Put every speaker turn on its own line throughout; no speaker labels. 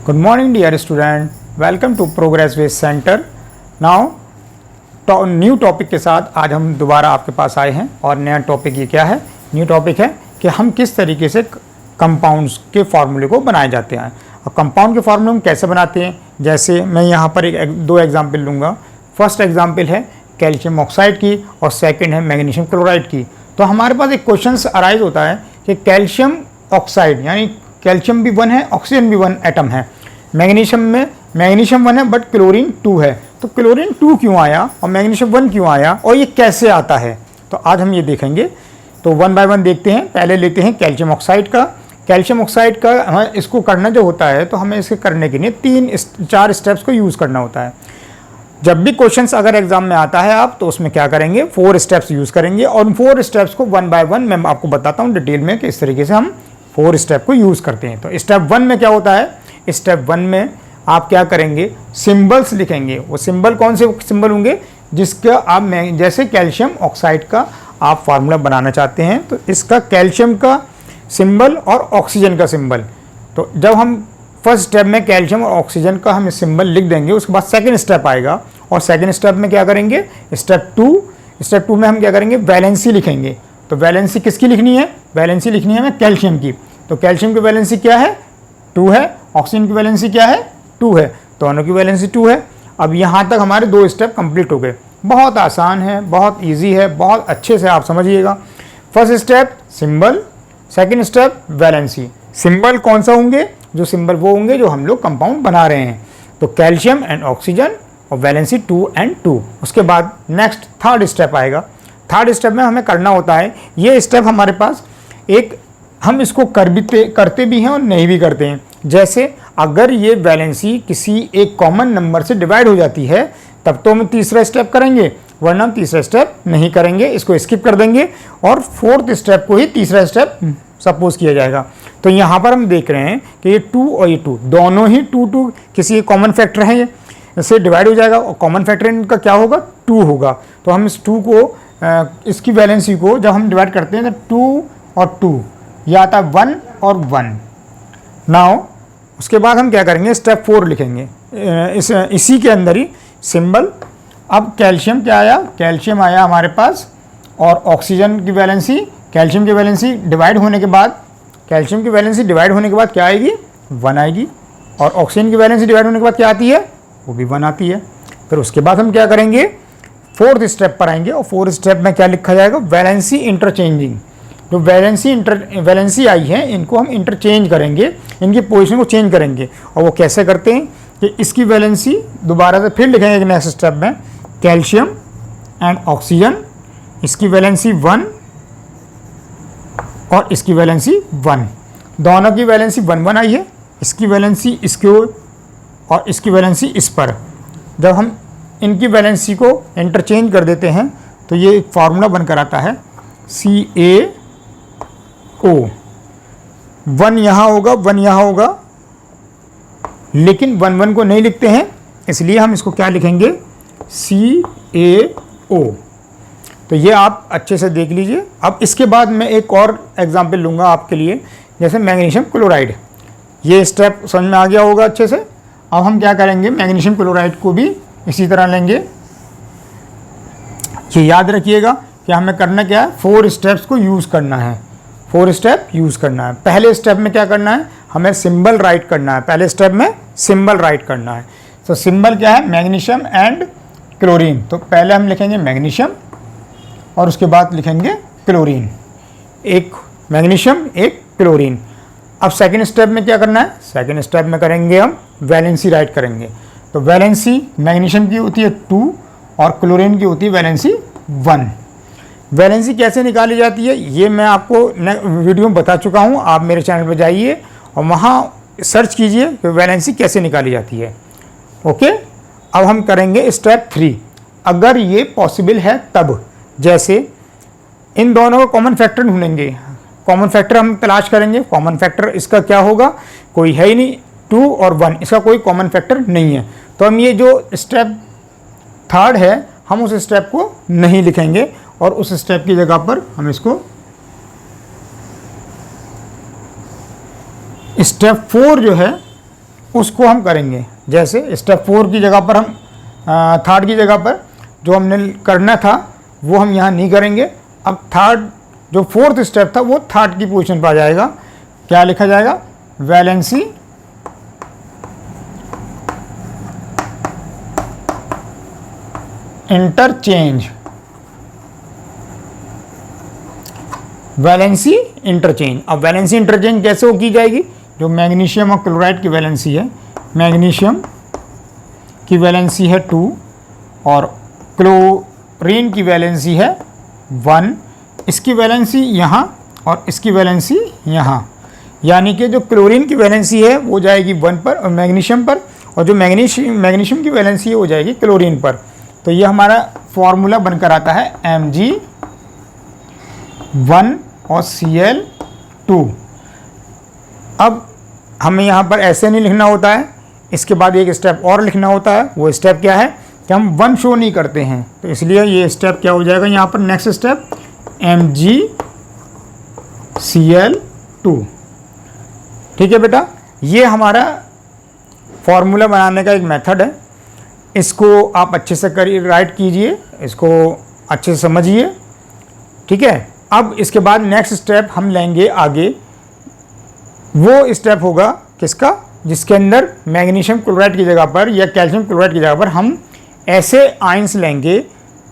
Good morning dear student, welcome to Progress Way Center. Now new topic के साथ आज हम दोबारा आपके पास आए हैं और नया टॉपिक ये क्या है? न्यू टॉपिक है कि हम किस तरीके से कंपाउंड्स के फार्मूले को बनाए जाते हैं और कंपाउंड के फार्मूले हम कैसे बनाते हैं। जैसे मैं यहाँ पर दो एग्जाम्पल लूँगा। फर्स्ट एग्जाम्पल है कैल्शियम ऑक्साइड की और सेकेंड है मैग्नीशियम क्लोराइड की। तो हमारे पास एक क्वेश्चन अराइज होता है कि कैल्शियम ऑक्साइड यानी कैल्शियम भी 1 है, ऑक्सीजन भी 1 एटम है। मैग्नीशियम में मैग्नीशियम 1 है बट क्लोरीन 2 है। तो क्लोरीन 2 क्यों आया और मैग्नीशियम 1 क्यों आया और ये कैसे आता है, तो आज हम ये देखेंगे। तो 1 बाय 1 देखते हैं। पहले लेते हैं कैल्शियम ऑक्साइड का। कैल्शियम ऑक्साइड का हमें इसको करना जो होता है तो हमें इसके करने के लिए 3-4 स्टेप्स को यूज़ करना होता है। जब भी क्वेश्चंस अगर एग्जाम में आता है आप तो उसमें क्या करेंगे, 4 स्टेप्स यूज़ करेंगे और उन 4 स्टेप्स को 1 बाय 1 मैं आपको बताता हूँ डिटेल में कि इस तरीके से हम 4 स्टेप को यूज़ करते हैं। तो स्टेप 1 में क्या होता है, स्टेप 1 में आप क्या करेंगे, सिंबल्स लिखेंगे। वो सिंबल कौन से सिंबल होंगे, जिसका आप जैसे कैल्शियम ऑक्साइड का आप फार्मूला बनाना चाहते हैं तो इसका कैल्शियम का सिंबल और ऑक्सीजन का सिंबल। तो जब हम फर्स्ट स्टेप में कैल्शियम और ऑक्सीजन का हम सिंबल लिख देंगे, उसके बाद सेकंड स्टेप आएगा और सेकंड स्टेप में क्या करेंगे, स्टेप 2 में हम क्या करेंगे, वैलेंसी लिखेंगे। तो वैलेंसी किसकी लिखनी है, वैलेंसी लिखनी है हमें कैल्शियम की। तो कैल्शियम की वैलेंसी क्या है, 2 है। ऑक्सीजन की वैलेंसी क्या है, 2 है। दोनों की वैलेंसी 2 है। अब यहाँ तक हमारे 2 स्टेप कंप्लीट हो गए। बहुत आसान है, बहुत ईजी है, बहुत अच्छे से आप समझिएगा। First step symbol, second step valency. Symbol कौन सा होंगे, जो सिंबल वो होंगे जो हम लोग कंपाउंड बना रहे हैं। तो कैल्शियम एंड ऑक्सीजन और वैलेंसी 2 and 2। उसके बाद नेक्स्ट थर्ड स्टेप आएगा। थर्ड स्टेप में हमें करना होता है, ये स्टेप हमारे पास एक हम इसको करते भी हैं और नहीं भी करते हैं। जैसे अगर ये वैलेंसी किसी एक कॉमन नंबर से डिवाइड हो जाती है तब तो हम तीसरा स्टेप करेंगे, वरना हम तीसरा स्टेप नहीं करेंगे, इसको स्किप कर देंगे और फोर्थ स्टेप को ही तीसरा स्टेप सपोज किया जाएगा। तो यहाँ पर हम देख रहे हैं कि ये 2 और ये 2 दोनों ही 2 किसी कॉमन फैक्टर हैं, इससे डिवाइड हो जाएगा और कॉमन फैक्टर इनका क्या होगा, 2 होगा। तो हम इस 2 को इसकी वैलेंसी को जब हम डिवाइड करते हैं तो 2 और 2 ये आता है 1 और 1। नाउ उसके बाद हम क्या करेंगे, स्टेप 4 लिखेंगे इसी के अंदर ही सिंबल। अब कैल्शियम क्या आया, कैल्शियम आया हमारे पास और ऑक्सीजन की वैलेंसी, कैल्शियम की वैलेंसी डिवाइड होने के बाद, कैल्शियम की वैलेंसी डिवाइड होने के बाद क्या आएगी, 1 आएगी। और ऑक्सीजन की वैलेंसी डिवाइड होने के बाद क्या आती है, वो भी 1 आती है। फिर उसके बाद हम क्या करेंगे, फोर्थ स्टेप पर आएंगे और फोर्थ स्टेप में क्या लिखा जाएगा, वैलेंसी इंटरचेंजिंग। जो वैलेंसी आई है इनको हम इंटरचेंज करेंगे, इनकी पोजीशन को चेंज करेंगे। और वो कैसे करते हैं कि इसकी वैलेंसी दोबारा से फिर लिखेंगे नेक्स्ट स्टेप में, कैल्शियम एंड ऑक्सीजन, इसकी वैलेंसी 1 और इसकी वैलेंसी 1। दोनों की वैलेंसी 1 आई है, इसकी वैलेंसी इसको और इसकी वैलेंसी इस पर। जब हम इनकी वैलेंसी को इंटरचेंज कर देते हैं तो ये एक फार्मूला बनकर आता है CaO। 1 यहाँ होगा, 1 यहाँ होगा, लेकिन 1 को नहीं लिखते हैं, इसलिए हम इसको क्या लिखेंगे, CaO। तो ये आप अच्छे से देख लीजिए। अब इसके बाद मैं एक और एग्जांपल लूँगा आपके लिए, जैसे मैग्नीशियम क्लोराइड। ये स्टेप समझ में आ गया होगा अच्छे से। अब हम क्या करेंगे, मैग्नीशियम क्लोराइड को भी इसी तरह लेंगे। ये याद रखिएगा कि हमें करना क्या है, 4 स्टेप्स को यूज़ करना है, 4 स्टेप यूज़ करना है। पहले स्टेप में क्या करना है, हमें सिंबल राइट करना है। पहले स्टेप में सिंबल राइट करना है। तो सिंबल क्या है, मैग्नीशियम एंड क्लोरीन। तो पहले हम लिखेंगे मैग्नीशियम और उसके बाद लिखेंगे क्लोरीन, एक मैग्नीशियम एक क्लोरीन। अब सेकंड स्टेप में क्या करना है, सेकंड स्टेप में करेंगे हम वैलेंसी राइट करेंगे। तो वैलेंसी मैग्नीशियम की होती है 2 और क्लोरीन की होती है वैलेंसी 1। वैलेंसी कैसे निकाली जाती है ये मैं आपको वीडियो में बता चुका हूँ। आप मेरे चैनल पर जाइए और वहाँ सर्च कीजिए कि वैलेंसी कैसे निकाली जाती है। ओके, अब हम करेंगे स्टेप 3। अगर ये पॉसिबल है तब, जैसे इन दोनों को कॉमन फैक्टर ढूंढेंगे, कॉमन फैक्टर हम तलाश करेंगे। कॉमन फैक्टर इसका क्या होगा, कोई है ही नहीं, 2 और 1 इसका कोई कॉमन फैक्टर नहीं है। तो हम ये जो स्टेप 3 है हम उस स्टेप को नहीं लिखेंगे और उस स्टेप की जगह पर हम इसको स्टेप 4 जो है उसको हम करेंगे। जैसे स्टेप 4 की जगह पर हम थर्ड की जगह पर जो हमने करना था वो हम यहाँ नहीं करेंगे। अब थर्ड जो फोर्थ स्टेप था वो थर्ड की पोजीशन पर आ जाएगा। क्या लिखा जाएगा? Valency interchange. Valency interchange. अब वैलेंसी इंटरचेंज कैसे हो की जाएगी? जो मैग्नीशियम और क्लोराइड की वैलेंसी है, मैग्नीशियम की वैलेंसी है 2 और क्लोरीन की वैलेंसी है 1। इसकी वैलेंसी यहाँ और इसकी वैलेंसी यहाँ, यानी कि जो क्लोरीन की वैलेंसी है वो जाएगी 1 पर और मैग्नीशियम पर, और जो मैग्नीशियम की वैलेंसी है वो जाएगी क्लोरीन पर। तो ये हमारा फॉर्मूला बनकर आता है Mg1 और Cl2। अब हमें यहाँ पर ऐसे नहीं लिखना होता है, इसके बाद एक स्टेप और लिखना होता है। वो स्टेप क्या है कि हम 1 शो नहीं करते हैं, तो इसलिए ये स्टेप क्या हो जाएगा यहाँ पर? Next step MgCl2। ठीक है बेटा, ये हमारा फॉर्मूला बनाने का एक मेथड है। इसको आप अच्छे से राइट कीजिए, इसको अच्छे से समझिए। ठीक है, अब इसके बाद नेक्स्ट स्टेप हम लेंगे आगे। वो स्टेप होगा किसका? जिसके अंदर मैग्नीशियम क्लोराइड की जगह पर या कैल्शियम क्लोराइड की जगह पर हम ऐसे आयंस लेंगे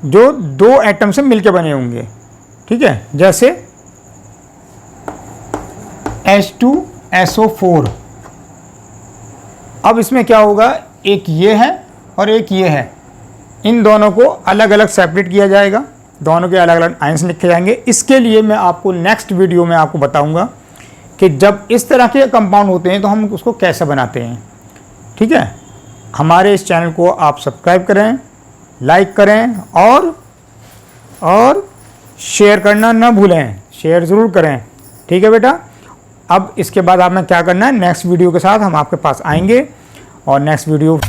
जो 2 एटम से मिलकर बने होंगे। ठीक है, जैसे H2SO4। अब इसमें क्या होगा? एक ये है और एक ये है, इन दोनों को अलग अलग सेपरेट किया जाएगा, दोनों के अलग अलग आयंस लिखे जाएंगे। इसके लिए मैं आपको नेक्स्ट वीडियो में आपको बताऊंगा कि जब इस तरह के कंपाउंड होते हैं तो हम उसको कैसे बनाते हैं। ठीक है, हमारे इस चैनल को आप सब्सक्राइब करें, लाइक करें और शेयर करना ना भूलें, शेयर ज़रूर करें। ठीक है बेटा, अब इसके बाद आपने क्या करना है? नेक्स्ट वीडियो के साथ हम आपके पास आएंगे और नेक्स्ट वीडियो